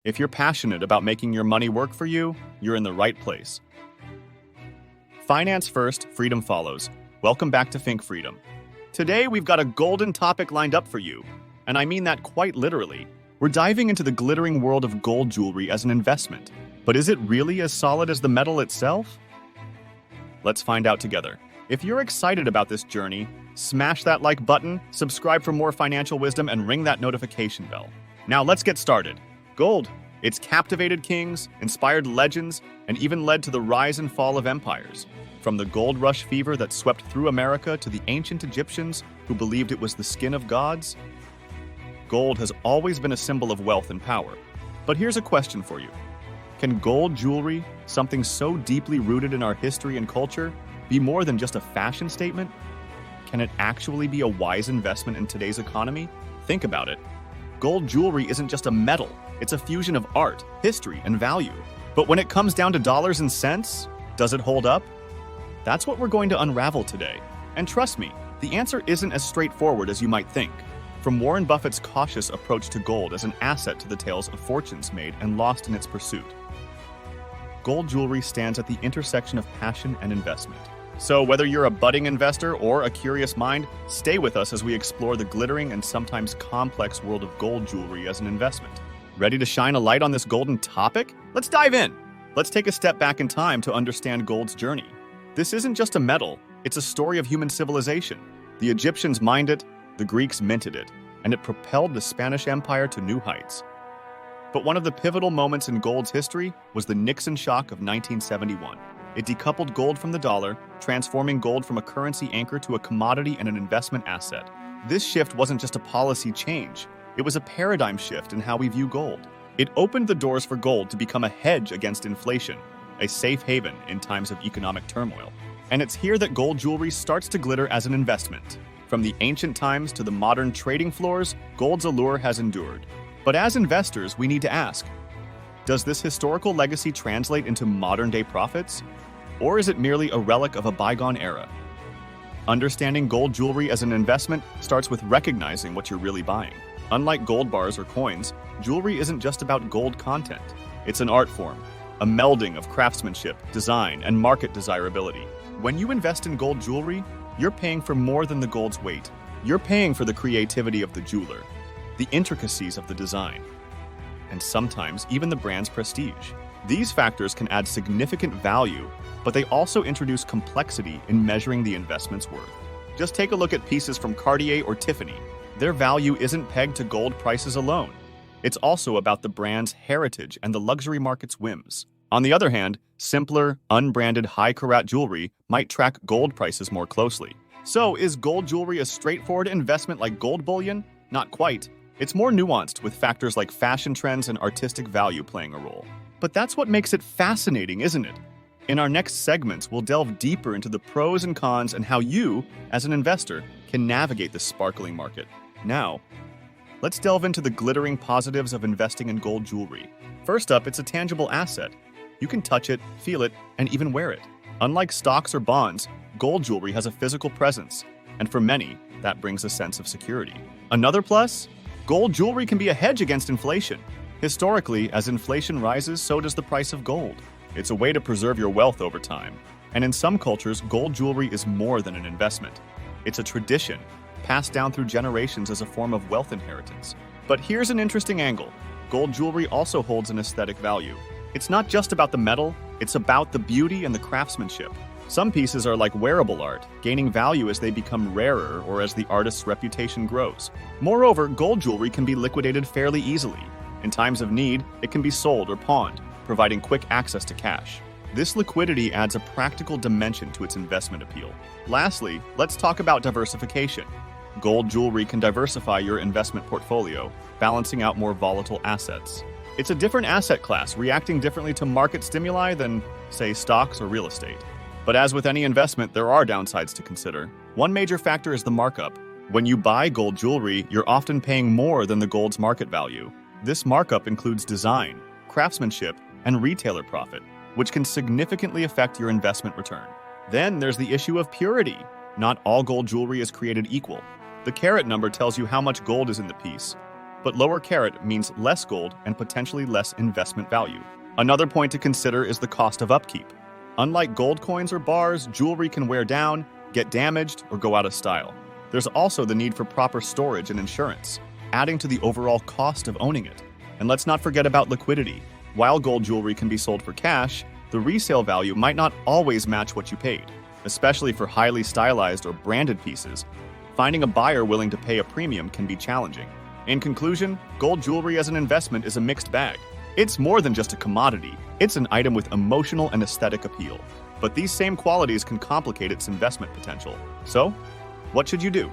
If you're passionate about making your money work for you, you're in the right place. Finance first, freedom follows. Welcome back to Think Freedom. Today, we've got a golden topic lined up for you, and I mean that quite literally. We're diving into the glittering world of gold jewelry as an investment. But is it really as solid as the metal itself? Let's find out together. If you're excited about this journey, smash that like button, subscribe for more financial wisdom, and ring that notification bell. Now let's get started. Gold. It's captivated kings, inspired legends, and even led to the rise and fall of empires. From the gold rush fever that swept through America to the ancient Egyptians who believed it was the skin of gods, gold has always been a symbol of wealth and power. But here's a question for you. Can gold jewelry, something so deeply rooted in our history and culture, be more than just a fashion statement? Can it actually be a wise investment in today's economy? Think about it. Gold jewelry isn't just a metal, it's a fusion of art, history, and value. But when it comes down to dollars and cents, does it hold up? That's what we're going to unravel today. And trust me, the answer isn't as straightforward as you might think. From Warren Buffett's cautious approach to gold as an asset to the tales of fortunes made and lost in its pursuit, gold jewelry stands at the intersection of passion and investment. So whether you're a budding investor or a curious mind, stay with us as we explore the glittering and sometimes complex world of gold jewelry as an investment. Ready to shine a light on this golden topic? Let's dive in. Let's take a step back in time to understand gold's journey. This isn't just a metal, it's a story of human civilization. The Egyptians mined it, the Greeks minted it, and it propelled the Spanish Empire to new heights. But one of the pivotal moments in gold's history was the Nixon shock of 1971. It decoupled gold from the dollar, transforming gold from a currency anchor to a commodity and an investment asset. This shift wasn't just a policy change, it was a paradigm shift in how we view gold. It opened the doors for gold to become a hedge against inflation, a safe haven in times of economic turmoil. And it's here that gold jewelry starts to glitter as an investment. From the ancient times to the modern trading floors, gold's allure has endured. But as investors, we need to ask, does this historical legacy translate into modern-day profits? Or is it merely a relic of a bygone era? Understanding gold jewelry as an investment starts with recognizing what you're really buying. Unlike gold bars or coins, jewelry isn't just about gold content. It's an art form, a melding of craftsmanship, design, and market desirability. When you invest in gold jewelry, you're paying for more than the gold's weight. You're paying for the creativity of the jeweler, the intricacies of the design, and sometimes even the brand's prestige. These factors can add significant value, but they also introduce complexity in measuring the investment's worth. Just take a look at pieces from Cartier or Tiffany. Their value isn't pegged to gold prices alone. It's also about the brand's heritage and the luxury market's whims. On the other hand, simpler, unbranded high-carat jewelry might track gold prices more closely. So, is gold jewelry a straightforward investment like gold bullion? Not quite. It's more nuanced, with factors like fashion trends and artistic value playing a role. But that's what makes it fascinating, isn't it? In our next segments, we'll delve deeper into the pros and cons and how you, as an investor, can navigate the sparkling market. Now, let's delve into the glittering positives of investing in gold jewelry. First up, it's a tangible asset. You can touch it, feel it, and even wear it. Unlike stocks or bonds, gold jewelry has a physical presence, and for many, that brings a sense of security. Another plus? Gold jewelry can be a hedge against inflation. Historically, as inflation rises, so does the price of gold. It's a way to preserve your wealth over time. And in some cultures, gold jewelry is more than an investment. It's a tradition, passed down through generations as a form of wealth inheritance. But here's an interesting angle. Gold jewelry also holds an aesthetic value. It's not just about the metal, it's about the beauty and the craftsmanship. Some pieces are like wearable art, gaining value as they become rarer or as the artist's reputation grows. Moreover, gold jewelry can be liquidated fairly easily. In times of need, it can be sold or pawned, providing quick access to cash. This liquidity adds a practical dimension to its investment appeal. Lastly, let's talk about diversification. Gold jewelry can diversify your investment portfolio, balancing out more volatile assets. It's a different asset class, reacting differently to market stimuli than, say, stocks or real estate. But as with any investment, there are downsides to consider. One major factor is the markup. When you buy gold jewelry, you're often paying more than the gold's market value. This markup includes design, craftsmanship, and retailer profit, which can significantly affect your investment return. Then there's the issue of purity. Not all gold jewelry is created equal. The carat number tells you how much gold is in the piece, but lower carat means less gold and potentially less investment value. Another point to consider is the cost of upkeep. Unlike gold coins or bars, jewelry can wear down, get damaged, or go out of style. There's also the need for proper storage and insurance, adding to the overall cost of owning it. And let's not forget about liquidity. While gold jewelry can be sold for cash, the resale value might not always match what you paid, especially for highly stylized or branded pieces. Finding a buyer willing to pay a premium can be challenging. In conclusion, gold jewelry as an investment is a mixed bag. It's more than just a commodity. It's an item with emotional and aesthetic appeal. But these same qualities can complicate its investment potential. So, what should you do?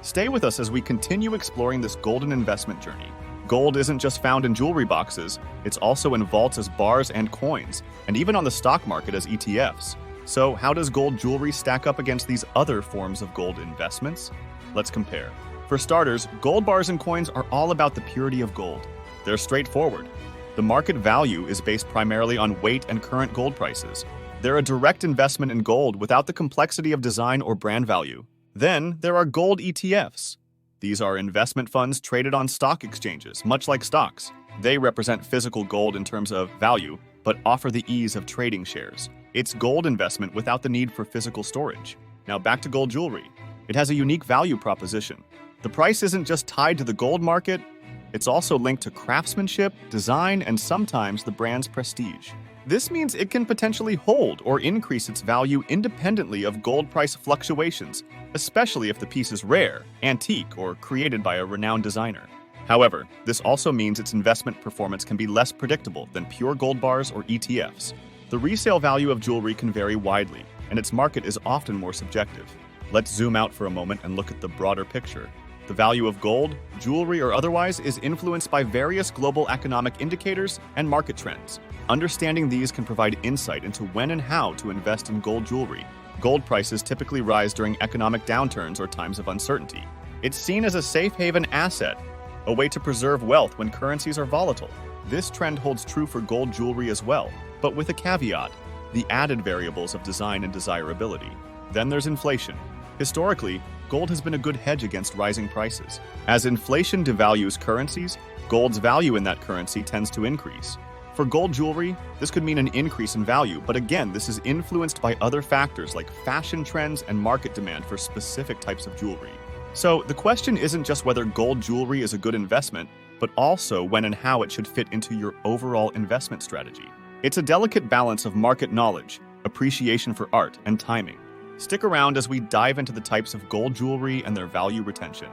Stay with us as we continue exploring this golden investment journey. Gold isn't just found in jewelry boxes, it's also in vaults as bars and coins, and even on the stock market as ETFs. So, how does gold jewelry stack up against these other forms of gold investments? Let's compare. For starters, gold bars and coins are all about the purity of gold. They're straightforward. The market value is based primarily on weight and current gold prices. They're a direct investment in gold without the complexity of design or brand value. Then, there are gold ETFs. These are investment funds traded on stock exchanges, much like stocks. They represent physical gold in terms of value, but offer the ease of trading shares. It's gold investment without the need for physical storage. Now back to gold jewelry. It has a unique value proposition. The price isn't just tied to the gold market, it's also linked to craftsmanship, design, and sometimes the brand's prestige. This means it can potentially hold or increase its value independently of gold price fluctuations, especially if the piece is rare, antique, or created by a renowned designer. However, this also means its investment performance can be less predictable than pure gold bars or ETFs. The resale value of jewelry can vary widely, and its market is often more subjective. Let's zoom out for a moment and look at the broader picture. The value of gold, jewelry, or otherwise is influenced by various global economic indicators and market trends. Understanding these can provide insight into when and how to invest in gold jewelry. Gold prices typically rise during economic downturns or times of uncertainty. It's seen as a safe haven asset, a way to preserve wealth when currencies are volatile. This trend holds true for gold jewelry as well, but with a caveat: the added variables of design and desirability. Then there's inflation. Historically, gold has been a good hedge against rising prices. As inflation devalues currencies, gold's value in that currency tends to increase. For gold jewelry, this could mean an increase in value, but again, this is influenced by other factors like fashion trends and market demand for specific types of jewelry. So the question isn't just whether gold jewelry is a good investment, but also when and how it should fit into your overall investment strategy. It's a delicate balance of market knowledge, appreciation for art, and timing. Stick around as we dive into the types of gold jewelry and their value retention.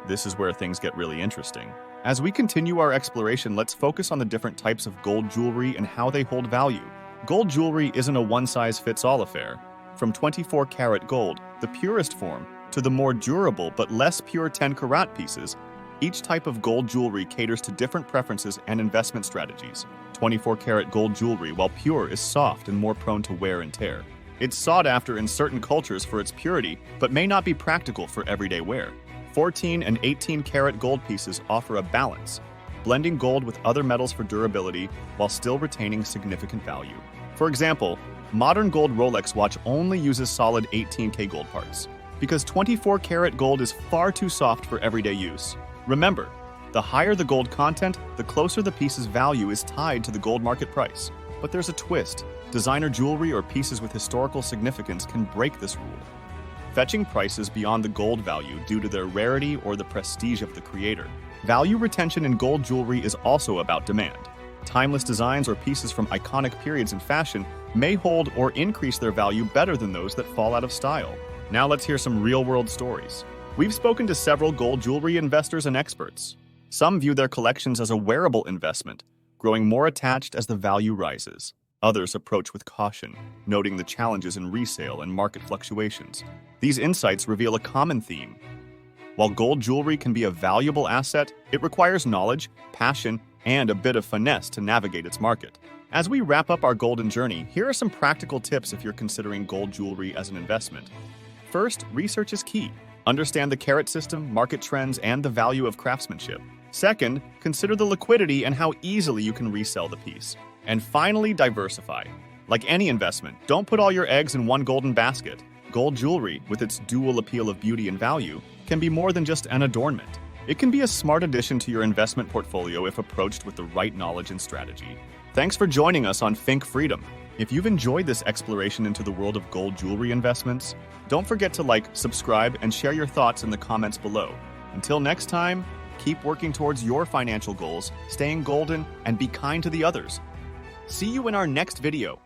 This is where things get really interesting. As we continue our exploration, let's focus on the different types of gold jewelry and how they hold value. Gold jewelry isn't a one-size-fits-all affair. From 24-karat gold, the purest form, to the more durable but less pure 10-karat pieces, each type of gold jewelry caters to different preferences and investment strategies. 24-karat gold jewelry, while pure, is soft and more prone to wear and tear. It's sought after in certain cultures for its purity, but may not be practical for everyday wear. 14 and 18-karat gold pieces offer a balance, blending gold with other metals for durability while still retaining significant value. For example, modern gold Rolex watch only uses solid 18K gold parts, because 24-karat gold is far too soft for everyday use. Remember, the higher the gold content, the closer the piece's value is tied to the gold market price. But there's a twist. Designer jewelry or pieces with historical significance can break this rule, fetching prices beyond the gold value due to their rarity or the prestige of the creator. Value retention in gold jewelry is also about demand. Timeless designs or pieces from iconic periods in fashion may hold or increase their value better than those that fall out of style. Now let's hear some real-world stories. We've spoken to several gold jewelry investors and experts. Some view their collections as a wearable investment, growing more attached as the value rises. Others approach with caution, noting the challenges in resale and market fluctuations. These insights reveal a common theme. While gold jewelry can be a valuable asset, it requires knowledge, passion, and a bit of finesse to navigate its market. As we wrap up our golden journey, here are some practical tips if you're considering gold jewelry as an investment. First, research is key. Understand the carat system, market trends, and the value of craftsmanship. Second, consider the liquidity and how easily you can resell the piece. And finally, diversify. Like any investment, don't put all your eggs in one golden basket. Gold jewelry, with its dual appeal of beauty and value, can be more than just an adornment. It can be a smart addition to your investment portfolio if approached with the right knowledge and strategy. Thanks for joining us on Think Freedom. If you've enjoyed this exploration into the world of gold jewelry investments, don't forget to like, subscribe, and share your thoughts in the comments below. Until next time, keep working towards your financial goals, staying golden, and be kind to the others. See you in our next video.